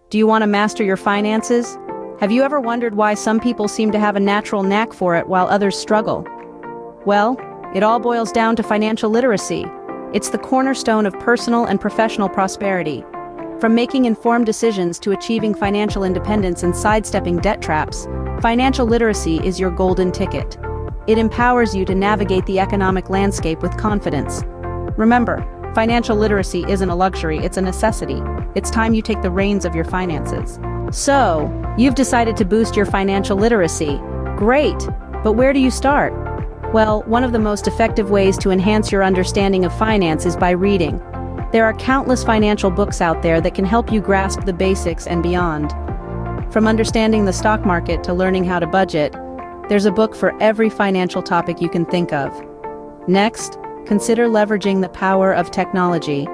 Do you want to master your finances? Have you ever wondered why some people seem to have a natural knack for it while others struggle? Well, it all boils down to financial literacy. It's the cornerstone of personal and professional prosperity. From making informed decisions to achieving financial independence and sidestepping debt traps, financial literacy is your golden ticket. It empowers you to navigate the economic landscape with confidence. Remember, financial literacy isn't a luxury, it's a necessity. It's time you take the reins of your finances. So, you've decided to boost your financial literacy. Great! But where do you start? Well, one of the most effective ways to enhance your understanding of finance is by reading. There are countless financial books out there that can help you grasp the basics and beyond. From understanding the stock market to learning how to budget, there's a book for every financial topic you can think of. Next, consider leveraging the power of technology.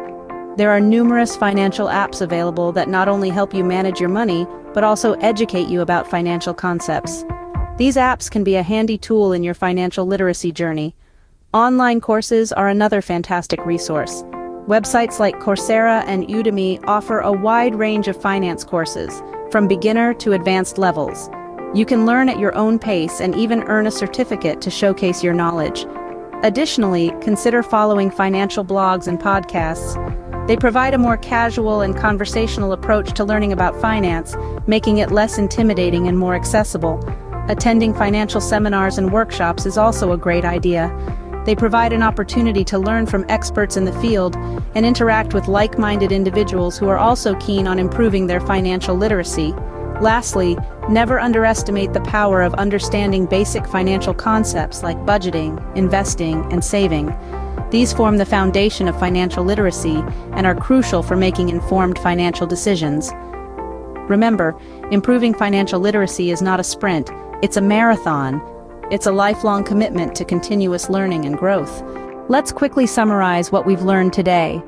There are numerous financial apps available that not only help you manage your money, but also educate you about financial concepts. These apps can be a handy tool in your financial literacy journey. Online courses are another fantastic resource. Websites like Coursera and Udemy offer a wide range of finance courses, from beginner to advanced levels. You can learn at your own pace and even earn a certificate to showcase your knowledge. Additionally, consider following financial blogs and podcasts. They provide a more casual and conversational approach to learning about finance, making it less intimidating and more accessible. Attending financial seminars and workshops is also a great idea. They provide an opportunity to learn from experts in the field and interact with like-minded individuals who are also keen on improving their financial literacy. Lastly, never underestimate the power of understanding basic financial concepts like budgeting, investing, and saving. These form the foundation of financial literacy and are crucial for making informed financial decisions. Remember, improving financial literacy is not a sprint, it's a marathon. It's a lifelong commitment to continuous learning and growth. Let's quickly summarize what we've learned today.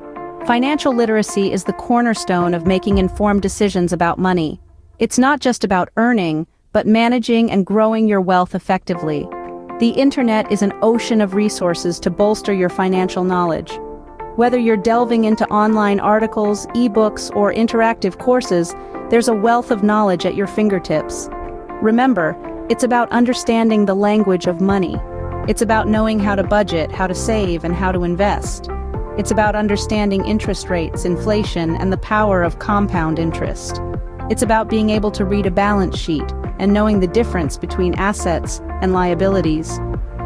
Financial literacy is the cornerstone of making informed decisions about money. It's not just about earning, but managing and growing your wealth effectively. The internet is an ocean of resources to bolster your financial knowledge. Whether you're delving into online articles, ebooks, or interactive courses, there's a wealth of knowledge at your fingertips. Remember, it's about understanding the language of money. It's about knowing how to budget, how to save, and how to invest. It's about understanding interest rates, inflation, and the power of compound interest. It's about being able to read a balance sheet and knowing the difference between assets and liabilities.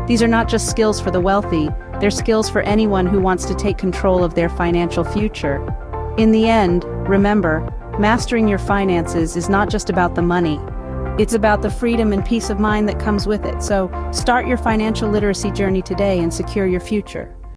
These are not just skills for the wealthy, they're skills for anyone who wants to take control of their financial future. In the end, remember, mastering your finances is not just about the money. It's about the freedom and peace of mind that comes with it. So, start your financial literacy journey today and secure your future.